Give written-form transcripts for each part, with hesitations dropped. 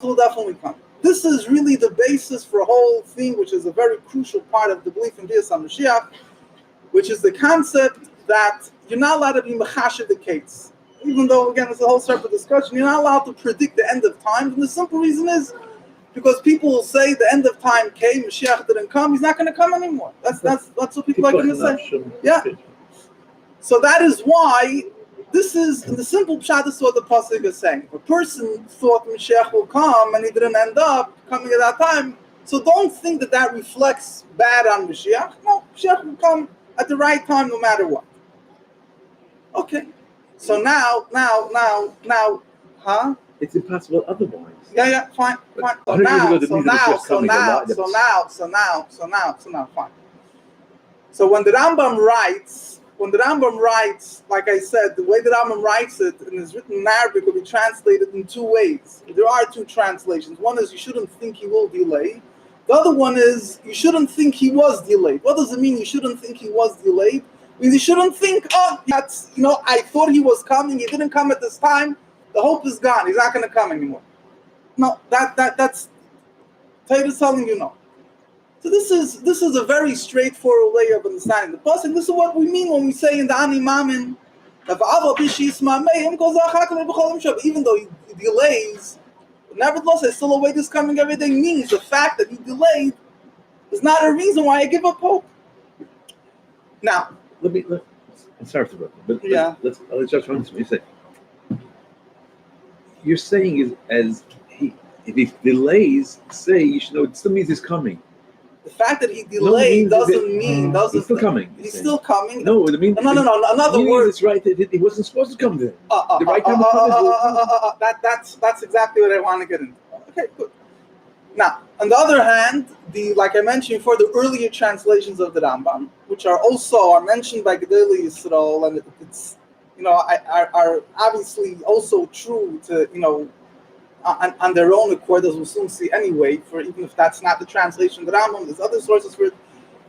will definitely come. This is really the basis for a whole thing, which is a very crucial part of the belief in Geulah and Moshiach, which is the concept that you're not allowed to be mechasher the case. Even though, again, it's a whole separate discussion, you're not allowed to predict the end of time. And the simple reason is because people will say the end of time came, Mashiach didn't come, he's not going to come anymore. That's what people are going to say. Yeah. So that is why this is, in the simple pshat, this is what the pasuk is saying. A person thought Mashiach will come and he didn't end up coming at that time. So don't think that that reflects bad on Mashiach. No, Mashiach will come at the right time no matter what. Okay. So now, huh? It's impossible otherwise. Yeah, fine. So now, fine. So when the Rambam writes, like I said, the way the Rambam writes it and is written in Arabic will be translated in two ways. There are two translations. One is you shouldn't think he will delay. The other one is you shouldn't think he was delayed. What does it mean you shouldn't think he was delayed? It means you shouldn't think, that's, I thought he was coming, he didn't come at this time, the hope is gone, he's not going to come anymore. No, that's Torah telling you no. So this is a very straightforward way of understanding the pasuk. This is what we mean when we say in the Ani Maamin, even though he delays, but nevertheless I still await his coming every day, means the fact that he delayed is not a reason why I give up hope. Now, I'm sorry to interrupt, but yeah. let's just run this. You say you're saying if he delays, say you should know it still means he's coming. The fact that he delayed doesn't mean he's still coming. He's still coming. No, it means no. In other words, it's right. He wasn't supposed to come there. The right time to come. That's exactly what I want to get into. Okay, good. Now, on the other hand, like I mentioned before, the earlier translations of the Rambam, which are mentioned by Geulah Yisrael, and it's are obviously also true to on their own accord, as we'll soon see anyway. For even if that's not the translation of the Rambam, there's other sources for it.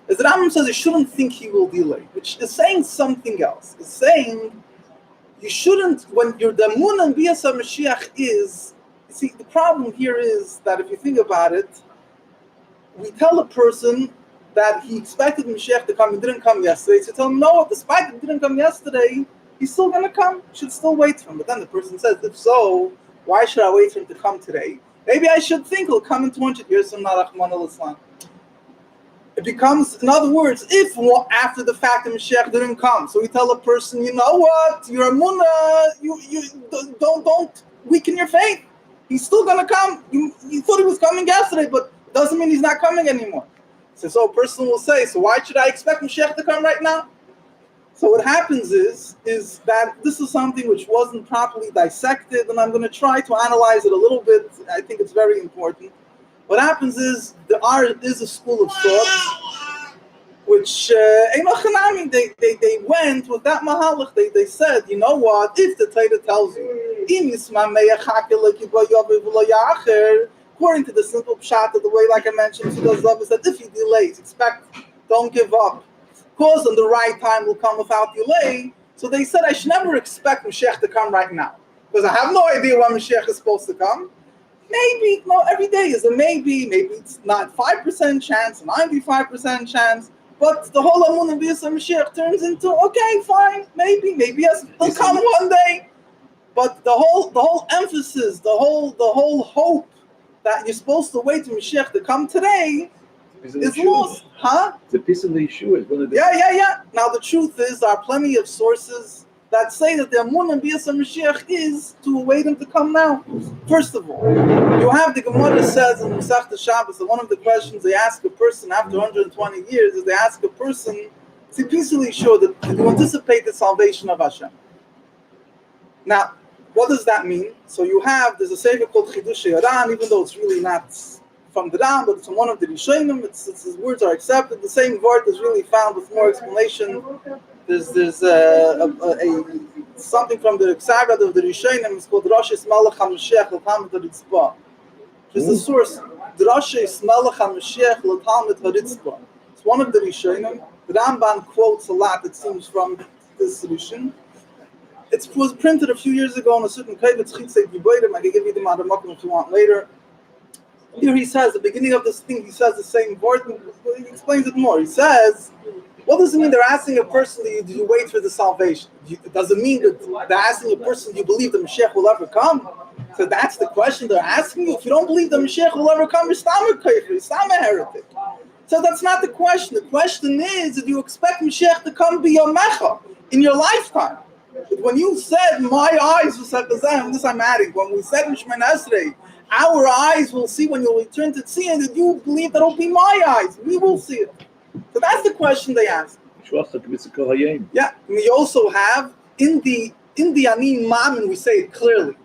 As the Rambam says, you shouldn't think he will delay, which is saying something else. It's saying you shouldn't, when your damun and bias Mashiach is. See, the problem here is that if you think about it, we tell a person that he expected Mashiach to come, he didn't come yesterday. So tell him, no, despite he didn't come yesterday, he's still going to come. You should still wait for him. But then the person says, if so, why should I wait for him to come today? Maybe I should think he'll come in 200 years from now, Rahman al-Islam. It becomes, in other words, if after the fact that Mashiach didn't come, so we tell a person, you know what, you're a munah, you don't weaken your faith. He's still going to come. You thought he was coming yesterday, but it doesn't mean he's not coming anymore. So a person will say, so why should I expect Mashiach to come right now? So what happens is that this is something which wasn't properly dissected, and I'm going to try to analyze it a little bit. I think it's very important. What happens is there is a school of thought which they went with that mahalach. They said, you know what? If the Torah tells you, according to the simple pshat of the way, like I mentioned, that if he delays, don't give up. Because on the right time will come without delay. So they said I should never expect Mashiach to come right now, because I have no idea when Mashiach is supposed to come. Maybe, every day is a maybe. Maybe it's not 5% chance, 95% chance. But the whole Amun and Bias Mashiach turns into, okay, fine, maybe yes, he'll come one day. But the whole emphasis, the whole hope that you're supposed to wait for Mashiach to come today is lost. Huh? It's a piece of the Shiur. Yeah. Now the truth is, there are plenty of sources that say that the Amun and Bias Mashiach is to await him to come now. First of all, you have the Gemara says in Masechta Shabbos that one of the questions they ask a person after 120 years is they ask a person, see, peacefully sure that you anticipate the salvation of Hashem. Now, what does that mean? So there's a sefer called Chidushei Haran, even though it's really not from the Ram, but it's from one of the Rishonim. His words are accepted. The same word is really found with more explanation. There's something from the Ksagad of the Rishonim. It's called Drashis Malach HaMashiach L'Talmid HaRitzpah. Which is the source. Drashis Malach HaMashiach L'Talmid HaRitzpah. It's one of the Rishonim. The Ramban quotes a lot, it seems, from this Rishon. It was printed a few years ago on a certain Kaivetz Chitzei Giboidim. I can give you the Madamokim if you want later. Here he says, the beginning of this thing, he says the same word, he explains it more. He says, what does it mean they're asking a person, do you wait for the salvation? Does it mean that they're asking a person, do you believe the Mashiach will ever come? So that's the question they're asking you. If you don't believe the Mashiach will ever come, you're still a kafir, you're still a heretic. So that's not the question. The question is, do you expect Mashiach to come biyomecha, in your lifetime? But when you said, my eyes will set this I'm adding, when we said in Shemoneh Esrei, our eyes will see when you'll return to see, and did you believe that it'll be my eyes? We will see it. So that's the question they ask. Yeah, and we also have, in the Ani Maamin, we say it clearly.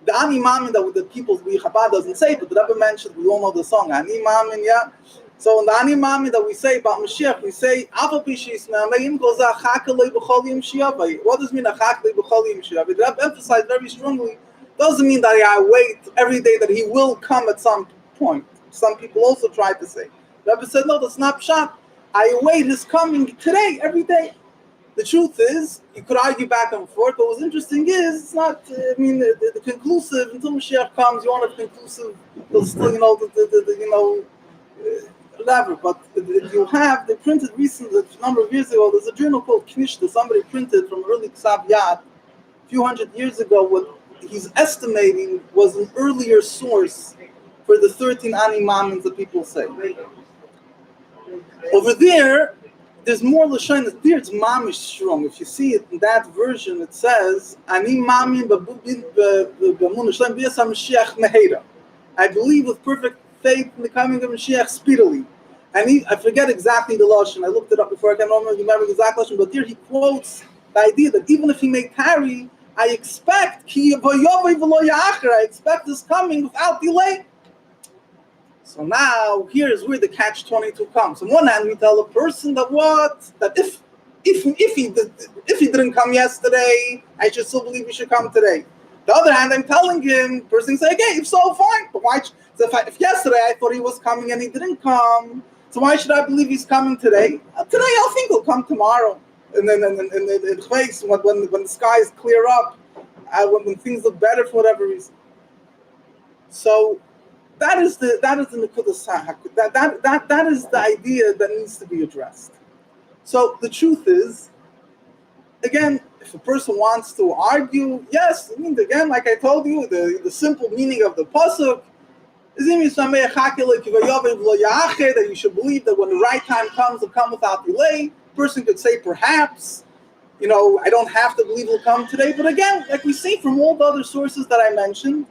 The Ani Maamin that the people, Chabad doesn't say, but the Rebbe mentioned, we all know the song, Ani Maamin, yeah? So in the Ani Maamin that we say about Mashiach, we say, what does it mean, the Rebbe emphasized very strongly, doesn't mean that I wait every day that he will come at some point. Some people also try to say. The Rebbe said, no, that's not pshat. I await his coming today, every day. The truth is, you could argue back and forth, but what's interesting is, it's not, the conclusive, until Mashiach comes, you won't have conclusive, there's still, whatever, but they printed recently, a number of years ago, there's a journal called Knishta, somebody printed from early Ksav Yad, a few hundred years ago, what he's estimating was an earlier source for the 13 Ani Maamins that people say. Over there's more Lashon. There it's mamish strong. If you see it in that version, it says, Ani Maamin Mashiach Mehera. I believe with perfect faith in the coming of Mashiach speedily. And I forget exactly the Lashon. I looked it up before. I can't remember the exact Lashon. But there he quotes the idea that even if he may tarry, I expect this coming without delay. So now here's where the catch-22 comes. On one hand, we tell a person that if he didn't come yesterday, I should still believe he should come today. The other hand, I'm telling him, the person say, okay, if so, fine. But why? So if yesterday I thought he was coming and he didn't come, so why should I believe he's coming today? Today I think he'll come tomorrow. And then when the skies clear up, when things look better for whatever reason. So that is the Nekudas HaHakut. That is the idea that needs to be addressed. So the truth is, again, if a person wants to argue, yes, again, like I told you, the simple meaning of the pasuk is that you should believe that when the right time comes, it'll come without delay. A person could say, perhaps, I don't have to believe it'll come today. But again, like we see from all the other sources that I mentioned,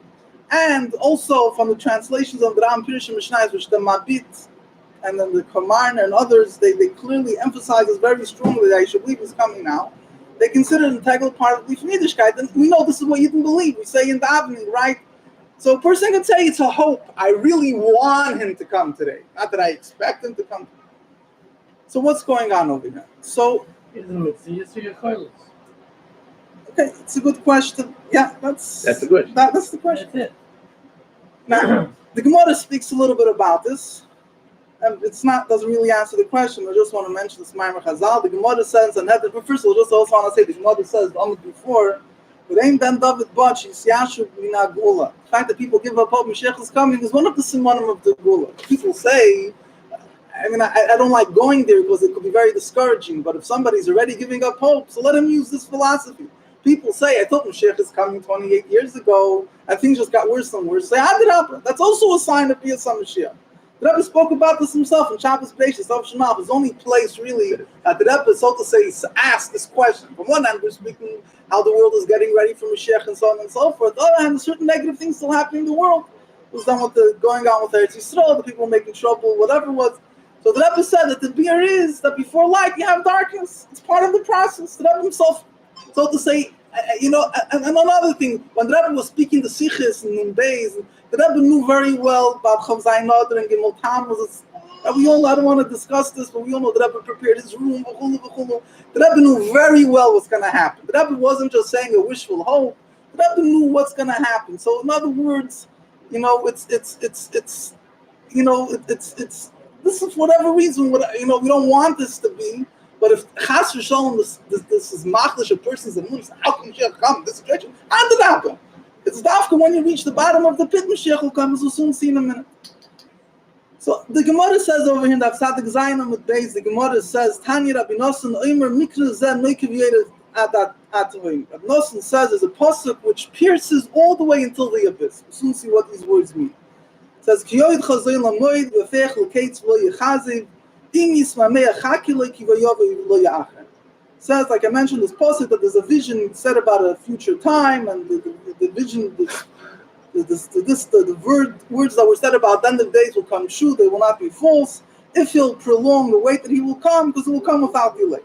and also from the translations of the Ram Pirush and Mishnayos, which the Mabit and then the Kamarna and others, they clearly emphasize this very strongly that I should believe he's coming now. They consider it an integral part of the Yiddishkeit, and we know this is what you didn't believe. We say in davening, right? So a person can say it's a hope. I really want him to come today, not that I expect him to come. So what's going on over here? So okay, it's a good question. Yeah, that's the question. That's the question. That's it. Now, the Gemara speaks a little bit about this. Doesn't really answer the question. I just want to mention this Ma'amer Chazal. The Gemara says, and first of all, just also want to say, the Gemara says, before, but ain't Ben David Bach, is Yashu Bina Geulah. The fact that people give up hope, Mashiach is coming, is one of the simanim of the Geulah. People say, I don't like going there because it could be very discouraging, but if somebody's already giving up hope, so let him use this philosophy. People say, I thought Mashiach is coming 28 years ago, and things just got worse and worse. Say, that's also a sign of Bias HaMashiach. The Rebbe spoke about this himself in Shabbos Beishis, his only place really that the Rebbe, so to say, asked this question. From one hand, we're speaking how the world is getting ready for Mashiach and so on and so forth. On the other hand, certain negative things still happening in the world. It was done with going on with Eretz Yisrael, the people making trouble, whatever it was. So the Rebbe said that the beer is that before light you have darkness. It's part of the process. The Rebbe himself, so to say, and another thing, when the Rebbe was speaking the Sichos and Beis, the Rebbe knew very well about Chav Zayin Adar and Gimel Tammuz. We all, I don't want to discuss this, but we all know the Rebbe prepared his room. The Rebbe knew very well what's going to happen. The Rebbe wasn't just saying a wishful hope. The Rebbe knew what's going to happen. So in other words, it's this is for whatever reason. We don't want this to be. But if Chas v'Sholom this is machlish a person's emunah, how can Mashiach come in this situation? How did it happen? It's dafka when you reach the bottom of the pit, Mashiach will come, as we'll soon see in a minute. So the Gemara says over here in that Tzadik Zayin with Beis, the Gemara says, Tanya Rabbi Nosson Omer Mikra Zeh Noikeviyated at that Atoim. Rabbi Nosson says there's a pasuk which pierces all the way until the abyss. We'll soon see what these words mean. It says, Kiyoid Chazoin Lamoid Vefech L'Keitz Lo Yechaziv Im Yismamei Achaki Lo Kivayov Lo Ya'acher. Says, like I mentioned, this pasuk that there's a vision said about a future time, and the vision, the words that were said about the end of days will come true, they will not be false, if he'll prolong the wait that he will come, because he will come without delay.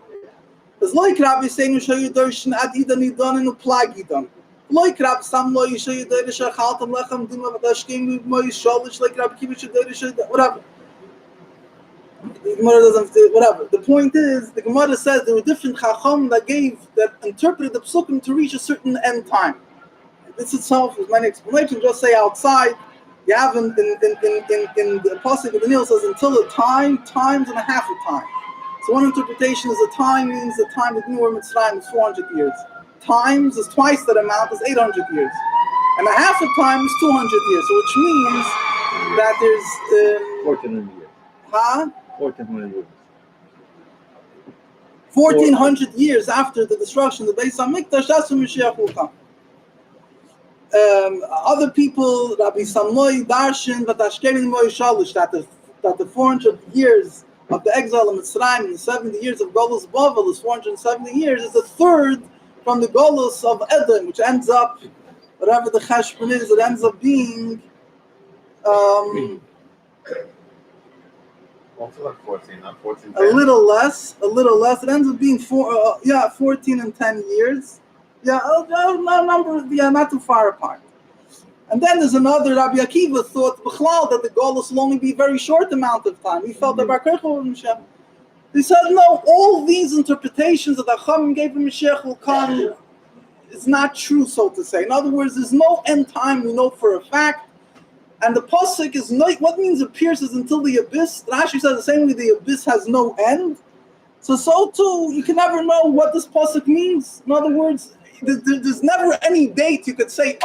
As like Rabbi saying, Shayu Darshan Adidan Idan and Uplagidan. Like Rabbi Sam Lo Yishayu Darshan Chaltam Lechem Dima Vadashkim Mo Yishalish, like Rabbi Kibish Darshan, whatever. The Gemara doesn't, whatever. The point is, the Gemara says there were different Chacham that interpreted the Psukim to reach a certain end time. This itself is many explanations. Just say outside, you have in the Pasuk of the Nil says until a time, times and a half a time. So one interpretation is a time means the time of New Mitzrayim is 400 years. Times is twice that amount is 800 years. And a half a time is 200 years. So which means that there's 1400 years. 1400 years. 1400 years after the destruction of the Beis HaMikdash, that's when Mashiach will come. Other people, Rabbi Samloi, Darshan, Vatashkerin Moy Shalish, that the 400 years of the exile of Mitzrayim and the 70 years of Golus Bavel is 470 years, is a third from the Golus of Edom, which ends up, whatever the Cheshbon is, it ends up being also like 14, not 14. a little less. It ends up being 14 and 10 years. Not too far apart. And then there's another, Rabbi Akiva thought that the Golus will only be a very short amount of time. He felt that Bar Kochba was Mashiach. He said, no, all these interpretations that the Chachamim gave him Mashiach will come is not true, so to say. In other words, there's no end time, we know for a fact. And the pasuk is no, what means it pierces until the abyss? Rashi says the same way the abyss has no end. So too, you can never know what this pasuk means. In other words, there's never any date you could say,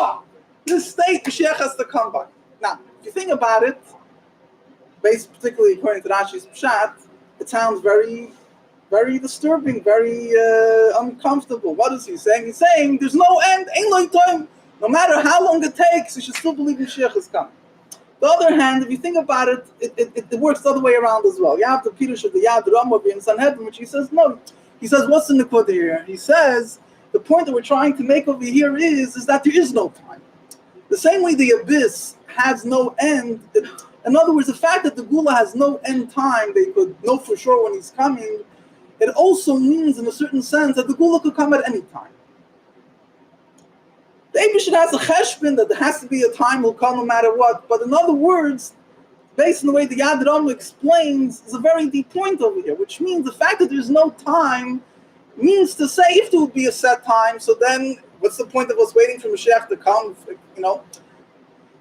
this date Mashiach has to come by. Now, if you think about it, based particularly according to Rashi's Pshat, it sounds very, very disturbing, very uncomfortable. What is he saying? He's saying there's no end, ain't no time. No matter how long it takes, you should still believe Mashiach is coming. The other hand, if you think about it, it works the other way around as well. You have the Pirush of the Yad Ramah in Sanhedrin, which he says, no. He says, what's in the Quote here? He says, the point that we're trying to make over here is that there is no time. The same way the abyss has no end. In other words, the fact that the Geulah has no end time, they could know for sure when he's coming, it also means in a certain sense that the Geulah could come at any time. The Eibusher has a cheshbon that there has to be a time will come no matter what. But in other words, based on the way the Yad Ramah explains, is a very deep point over here, which means the fact that there's no time means to say if there would be a set time, so then what's the point of us waiting for Mashiach to come,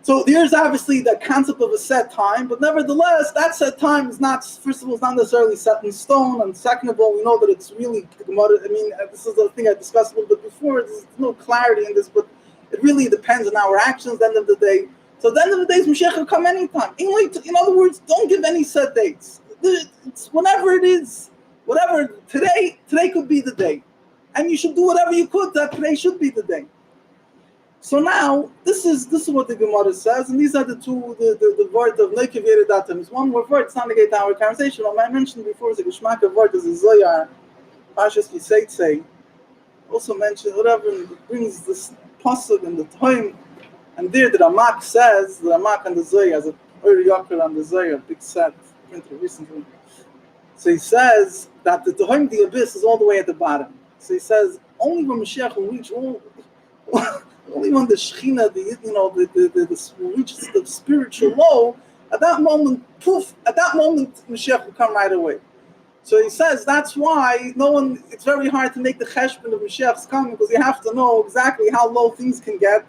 So there's obviously the concept of a set time, but nevertheless, that set time is not, first of all, it's not necessarily set in stone, and second of all, we know that it's really, this is the thing I discussed a little bit before, there's no clarity in this, but it really depends on our actions at the end of the day. So at the end of the day, Mashiach will come anytime. In other words, don't give any set dates. It's whenever it is, whatever, today could be the day. And you should do whatever you could that today should be the day. So now, this is what the Gemara says, and these are the two, the word of Neikevere Datam. It's one more word, it's not negate our conversation. What I mentioned before is the Geshmak of word is a Zoyar, Pashas Kiseitse. Also mentioned, whatever, it brings this pasuk and the time, and there the Ramak says, the Ramak and the Zoyar, as a Uri Yoker and the Zoyar, big set, printed recently. So he says that the Tehom, the abyss, is all the way at the bottom. So he says, only when Mashiach will reach only when the Shekhinah, will reach the spiritual low, at that moment, Mashiach will come right away. So he says that's why it's very hard to make the cheshbon of Mashiach's coming, because you have to know exactly how low things can get,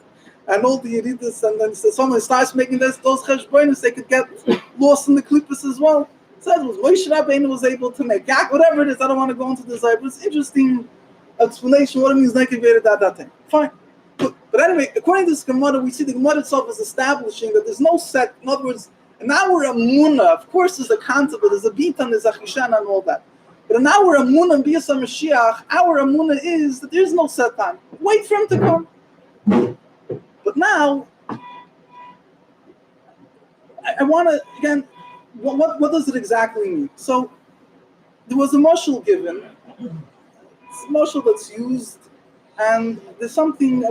and all the Yeridus, and then someone starts making those cheshbonis, they could get lost in the klippus as well. It says was Moshe Rabbeinu was able to make, whatever it is, I don't want to go into this, but it's interesting explanation what it means Nekevere that thing. Fine. But But anyway, according to this Gemara, we see the Gemara itself is establishing that there's no set. In other words, in our Amunah, of course, there's a concept, but there's a Bitan, there's a Chishana, and all that. But in our Amunah and Bias HaMashiach, our Amunah is that there's no set time. Wait for him to come. But now, I want to, again, what does it exactly mean? So, there was a mashal given. It's a mashal that's used, and there's something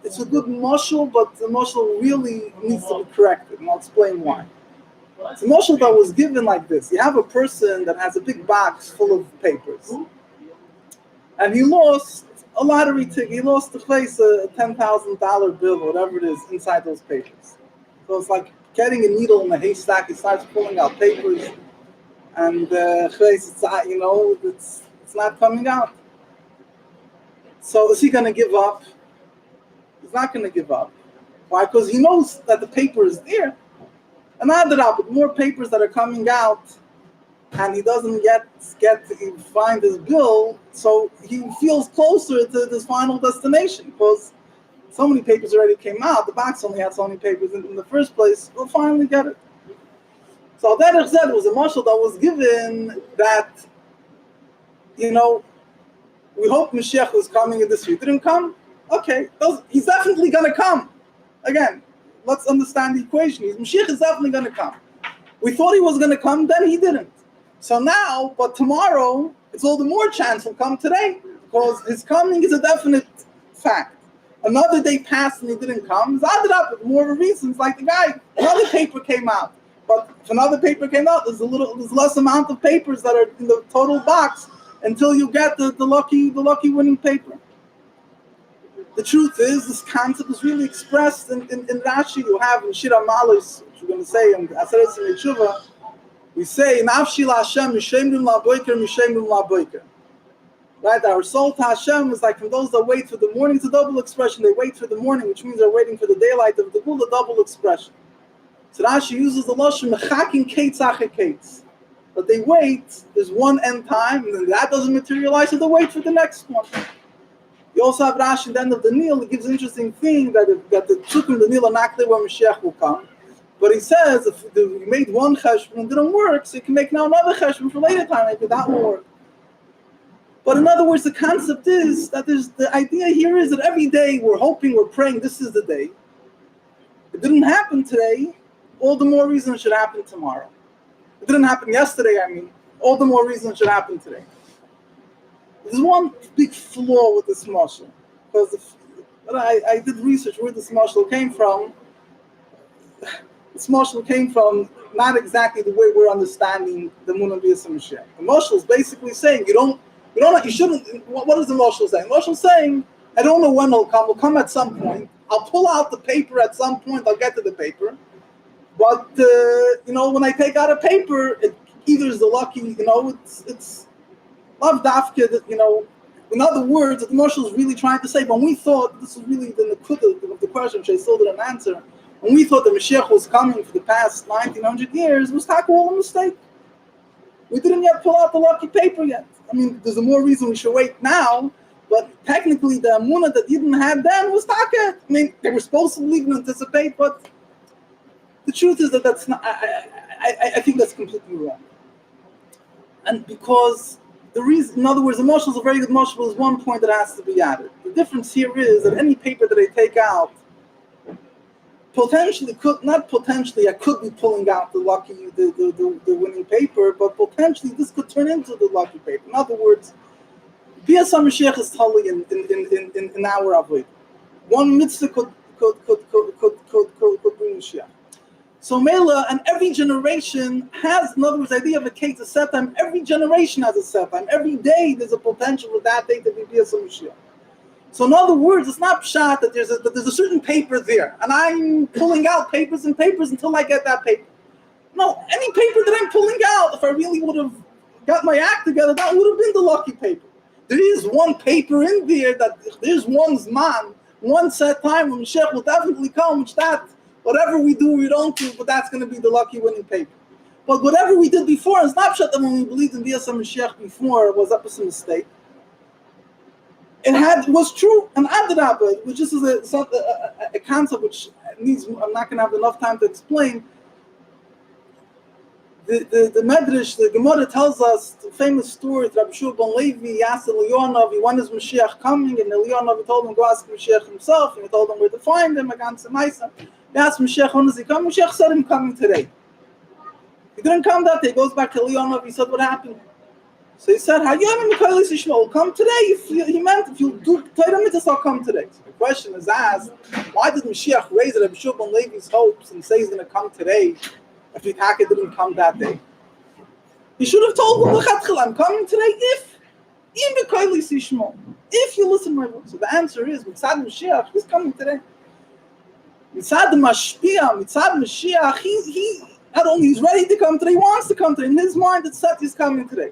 it's a good mashal, but the mashal really needs to be corrected, and I'll explain why. It's a mashal that was given like this. You have a person that has a big box full of papers, and he lost a lottery ticket. He lost to place a $10,000 bill, whatever it is, inside those papers. So it's like getting a needle in a haystack. He starts pulling out papers, and it's not coming out. So is he going to give up? He's not going to give up. Why? Because he knows that the paper is there. And add it up with more papers that are coming out, and he doesn't get to find his bill, so he feels closer to this final destination because so many papers already came out. The box only had so many papers in the first place. We'll finally get it. So that said was a mashal that was given that, we hope Mashiach was coming in this year. Didn't come? Okay, he's definitely going to come. Again, let's understand the equation. Mashiach is definitely going to come. We thought he was going to come, then he didn't. So now, but tomorrow, it's all the more chance he'll come today because his coming is a definite fact. Another day passed and he didn't come. He's added up with more reasons, like the guy, another paper came out. But if another paper came out, there's less amount of papers that are in the total box until you get the lucky winning paper. The truth is, this concept is really expressed in Rashi. You have in Shira Malos, which we're going to say in Aseres and Yeshuva, we say, Nafshi la Hashem, Mishemrim la Boiker, Mishemrim la Boiker. Right? Our soul to Hashem is like from those that wait for the morning. It's a double expression. They wait for the morning, which means they're waiting for the daylight of the Geulah, double expression. So Rashi uses the Lashon, Mechakin Kates Ache Kates. But they wait, there's one end time, and then that doesn't materialize, so they wait for the next one. You also have Rashi at the end of the Nil. It gives an interesting thing that the Tzukim, the Nil, are not clear when Mashiach will come. But he says if you made one cheshbon and it didn't work, so you can make now another cheshbon for later time. Maybe that will work. But in other words, the concept is that the idea here is that every day we're hoping, we're praying, this is the day. It didn't happen today. All the more reason it should happen tomorrow. It didn't happen yesterday. All the more reason it should happen today. There's one big flaw with this mashal, because I did research where this mashal came from. This mashal came from not exactly the way we're understanding the Munah B'Yis HaMashiach. The mashal is basically saying you shouldn't. What is the mashal saying? The mashal is saying, I don't know when he'll come. He'll come at some point. I'll pull out the paper at some point. I'll get to the paper. But when I take out a paper, it either is the lucky. It's love dafka that, in other words, the Moshe is really trying to say, when we thought, this is really the nekuda of the question, which I still didn't answer, when we thought the Mashiach was coming for the past 1900 years, it was all a mistake. We didn't yet pull out the lucky paper yet. There's a more reason we should wait now, but technically the Amunah that you didn't have then was taka. They were supposed to believe and anticipate, but the truth is that that's not, I think that's completely wrong. And because the reason, in other words, the mashal is a very good mashal, is one point that has to be added. The difference here is that any paper that I take out, I could be pulling out the winning paper, but potentially this could turn into the lucky paper. In other words, B'Yis HaMashiach is totally in our avoid. One mitzvah could bring Mashiach. So Mela, and every generation has, in other words, the idea of a case, a set time. Every generation has a set time. Every day there's a potential for that day to be B'Yis HaMashiach. So in other words, it's not pshat that there's a certain paper there, and I'm pulling out papers and papers until I get that paper. No, any paper that I'm pulling out, if I really would have got my act together, that would have been the lucky paper. There is one paper in there that there's one zman, one set time when Mashiach will definitely come, which that, whatever we do, we don't do, but that's going to be the lucky winning paper. But whatever we did before, it's not pshat that when we believed in B'Yis HaMashiach before, was that was a mistake. was true, and Adrabah, which is a concept which needs, I'm not going to have enough time to explain. The Medrash, the Gemara tells us the famous story. Rabbi Sholom Levi, he asked Eliyahu, when is Mashiach coming? And Eliyahu told him, go ask Mashiach himself. And he told him where to find him. He asked Mashiach, when is he coming? Mashiach said him coming today. He didn't come that day. He goes back to Eliyahu. He said, what happened? So he said, will come today. He meant if you do Torah mitzvahs, I'll come today. So the question is asked, why did Mashiach raise Rabbi Sholom Levi's hopes and say he's going to come today if Yitzchak didn't come that day? He should have told him, I'm coming today if you listen to my voice. So the answer is, Mitzad Mashiach, he's coming today. Mitzad Mashpia, Mitzad Mashiach, he not only he's ready to come today, he wants to come today. In his mind, it's set he's coming today.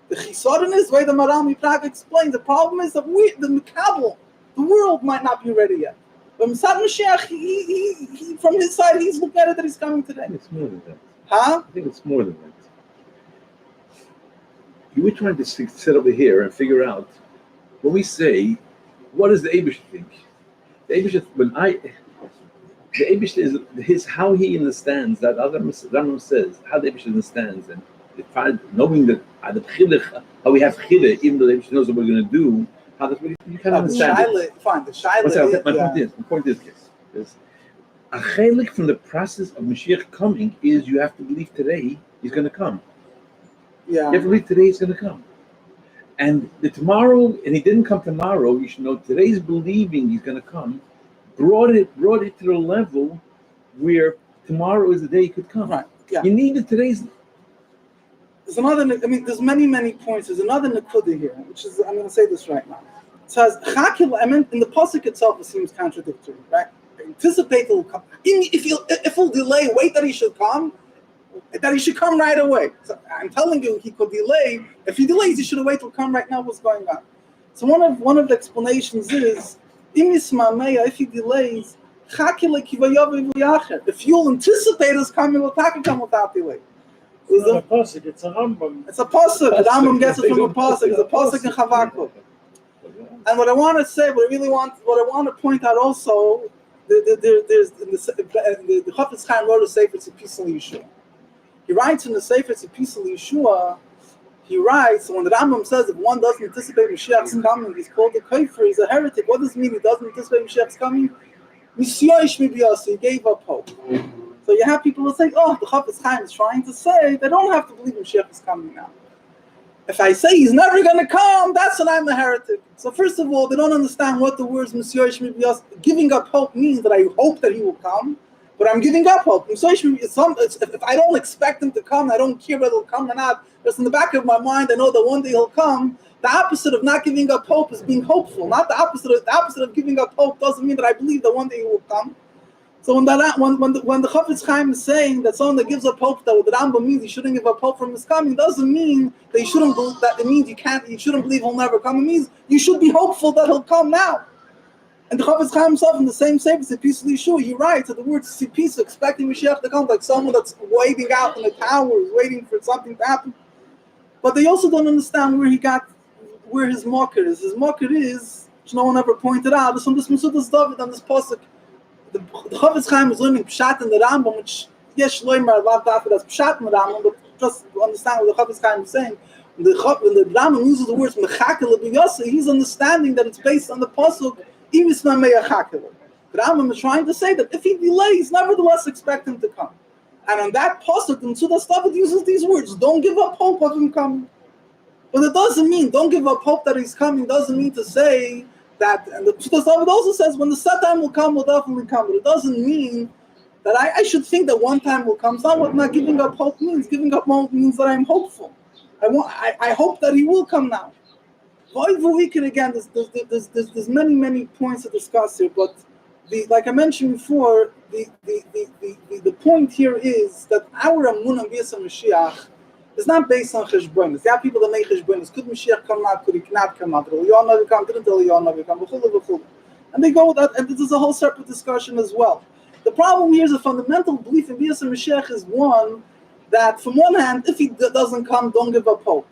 The Chisaron is the way the Maram Yiprag explains. The problem is that the Mikabel, the world might not be ready yet. But Mitzad Mashiach, he from his side, he's looking at it that he's coming today. It's more than that. Huh? I think it's more than that. You were trying to sit over here and figure out, when we say, what does the Eibush think? The Eibush, the Eibush is how he understands that. Rambam says how the Eibush understands, and knowing that how we have chile, even though the Eibush knows what we're going to do, how that's what you can understand. Fine, the Shaila. My point is this: a chelik from the process of Mashiach coming is you have to believe today he's going to come. Yeah. You have to believe today he's going to come. And the tomorrow, and he didn't come tomorrow, you should know today's believing he's going to come brought it to the level where tomorrow is the day he could come. Right. Yeah. You need today's. There's another. I mean, there's many points. There's another nakuda here, which is I'm going to say this right now. It says Chakil. I mean, in the pasuk itself, it seems contradictory, right? Anticipate he'll come. If he'll delay, wait that he should come. That he should come right away. So I'm telling you, he could delay. If he delays, he should wait till come right now. What's going on? So one of the explanations is, if he delays, if you'll anticipate us coming, we'll come without delay. It's not a pasuk, it's a Rambam. It's a pasuk. The Rambam gets it from a pasuk. It's a pasuk in Chavakuk. And what I want to say, what I want to point out also, there's the Chafetz Chaim wrote a sefer, it's a piece of Yeshua. He writes in the sefer, it's a piece of Yeshua. He writes, when the Rambam says if one doesn't anticipate Mashiach's coming, he's called a kafir, he's a heretic. What does it mean he doesn't anticipate Mashiach's coming? He gave up hope. So you have people who say, oh, the Chafetz Chaim is trying to say they don't have to believe Mashiach is coming now. If I say he's never going to come, that's when I'm a heretic. So first of all, they don't understand what the words giving up hope means, that I hope that he will come, but I'm giving up hope. If I don't expect him to come, I don't care whether he'll come or not, just in the back of my mind, I know that one day he'll come. The opposite of not giving up hope is being hopeful. Not the opposite of giving up hope doesn't mean that I believe that one day he will come. So when the Chafetz Chaim is saying that someone that gives up hope, that what the Rambam means he shouldn't give up hope from his coming, doesn't mean that you shouldn't believe, that it means you shouldn't believe he'll never come. It means you should be hopeful that he'll come now. And the Chafetz Chaim himself in the same sefer, Sipisa Yeshua, he writes that the word Sipisa, expecting Mashiach to come, like someone that's waiting out in the tower, waiting for something to happen. But they also don't understand where his marker is. His marker is, which no one ever pointed out, is from this Mesudas David and this pasuk. The Chafetz Chaim is learning Pshat in the Rambam, which yes, Shloimer loved after that's Pshat in the Rambam, but just to understand what the Chafetz Chaim is saying. When the Rambam uses the words Mechakel B'Yosei, he's understanding that it's based on the pasuk Imisma Mechakel. The Rambam is trying to say that if he delays, nevertheless expect him to come. And on that pasuk, the Mesudas David uses these words: "Don't give up hope of him coming." But it doesn't mean don't give up hope that he's coming. Doesn't mean to say that, and the Mesudas David also says when the set time will come, will definitely come. But it doesn't mean that I should think that one time will come. It's not what not giving up hope means. Giving up hope means that I'm hopeful. I hope that he will come now. Again, there's many points to discuss here, but like I mentioned before, the point here is that our Amunah B'Yas Mashiach is not based on cheshbonos. There are people that make cheshbonos. Could Mashiach come out? Could he not come out? Didn't Eliyahu come? And they go with that, and this is a whole separate discussion as well. The problem here is a fundamental belief in B'Yas Mashiach is one that, from one hand, if he doesn't come, don't give up hope.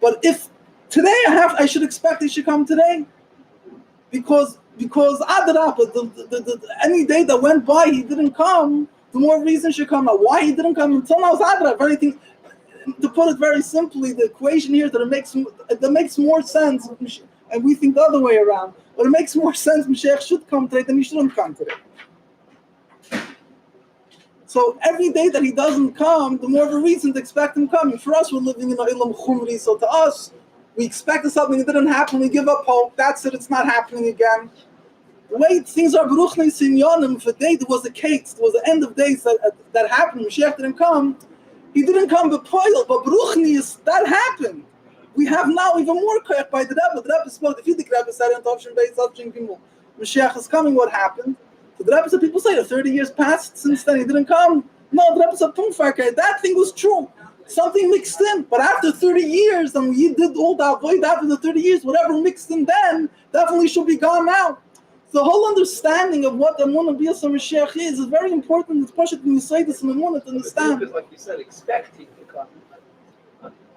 But if today I should expect he should come today, because Adarabba, any day that went by he didn't come, the more reason should come. Now, why he didn't come until now is Adarabba. Anything, to put it very simply, the equation here that makes more sense, and we think the other way around, but it makes more sense Mashiach should come today than he shouldn't come today. So every day that he doesn't come, the more of a reason to expect him coming. For us, we're living in a ilam chumri, so to us, we expected something, it didn't happen, we give up hope, that's it, it's not happening again. The way things are, Baruch Sinyonim, if a day there was a case, there was the end of days that happened, Mashiach didn't come, he didn't come but Baruch Nis, that happened. We have now even more koyach by the Rebbe spoke, if you think Rebbe said in Tovshin Beis, Tovshin Gimel, Mashiach is coming, what happened? So the Rebbe said, people say, 30 years passed since then, he didn't come. No, the Rebbe said, that thing was true. Something mixed in, but after 30 years, and we did all that void after the 30 years, whatever mixed in then, definitely should be gone now. The whole understanding of what the Emunah B'Yaseh Mashiach is very important. It's Pashat when you say this in the Emunah to understand. Because like you said, expecting to come.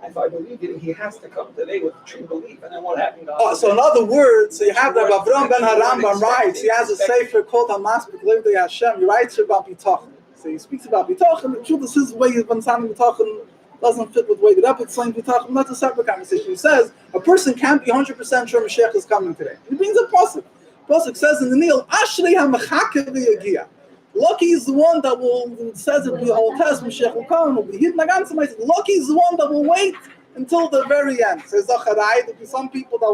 If I believe it, he has to come today with true belief. And then what happened? So in other words, so you have that Avram ben Harambam writes, he has a sefer called Hamaspik Livdei Hashem, he writes about Bitachon. So he speaks about Bitachon, the truth is his way of understanding Bitachon doesn't fit with the way that Rebbe explained Bitachon. That's a separate conversation. He says, a person can't be 100% sure Mashiach is coming today. He brings a pasuk. Pasuk says in the Nil, Ashrei HaMechake v'yagia. Lucky is the one that it says it in the Old Testament, Mashiach will come, will be hidden. Lucky is the one that will wait until the very end. So Zacharai, there'll be some people that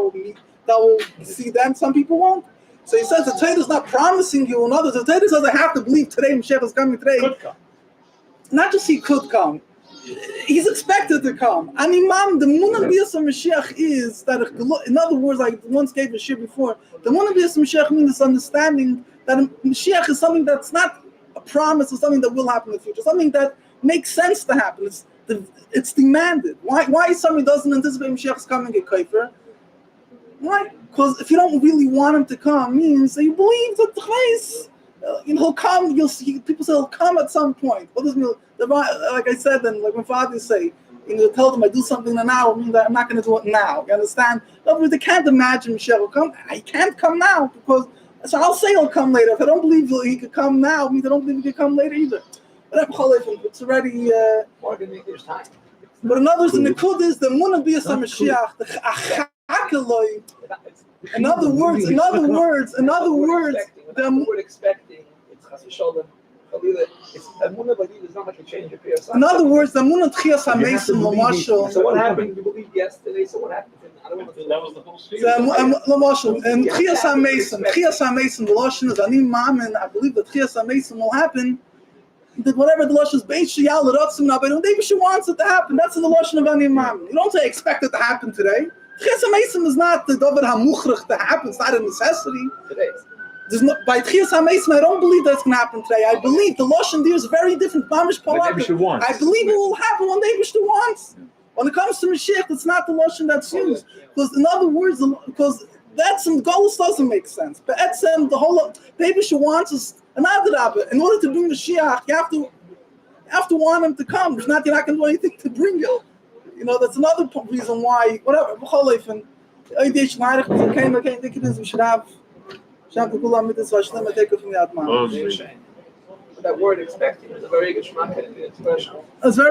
will see them, some people won't. So he says the Torah is not promising you, and others, the Torah says I have to believe today Mashiach is coming today. Could come. Not just he could come, he's expected to come. And Imam, the Emunah B'Yaseh Mashiach is that, in other words, like once gave a shir before, the Emunah B'Yaseh Mashiach means this understanding that Mashiach is something that's not a promise, it's something that will happen in the future, something that makes sense to happen. It's demanded. Why somebody doesn't anticipate Mashiach's coming at Kaifer? Why? Because if you don't really want him to come, means that you believe that he'll come. You'll see people say he'll come at some point. What does mean? Like I said, and like my father say, tell them I do something now. I mean that I'm not going to do it now. You understand? In other words, they can't imagine Mashiach will come. He can't come now because. So I'll say he'll come later. If I don't believe he could come now, I mean I don't believe he could come later either. But it's already. There's time. But in other words, the Nikud is the Emunah B'Yaseh Mashiach, the Achakeloi. In other words, the word expecting, it's Chas v'Sholom. It's Emunah believe is not like a change of yourself. In other words, the Emunah Tchias HaMesim L'mashal. So what happened? You believed yesterday. So what happened? I don't want to. That was the whole spirit. L'mashal and Tchias HaMesim. The Lashon is Ani Maamin. I believe that Tchias HaMesim will happen. That whatever the Lashon is, Beis Sheyal L'Ratzim Nabeinu. Maybe she wants it to happen. That's in the Lashon of Ani Maamin. You don't say expect it to happen today. Tchias HaMesim is not the Davar HaMuchrach to happen. It's not a necessity. Today. By Tchias HaMesim, I don't believe that's going to happen today. I believe the Lashon there is very different. Mamish Palak. I believe it will happen when the Eibishter wants. When it comes to Mashiach, it's not the Lashon that's used. Because in other words, because that's in Golus doesn't make sense. But Etzem, the whole the Eibishter wants is an Adarabah. In order to bring Mashiach, you have to want him to come. If not, you're not going to do anything to bring it. That's another reason why. Whatever. We should have. That word expecting is a very good shmak expression. It's very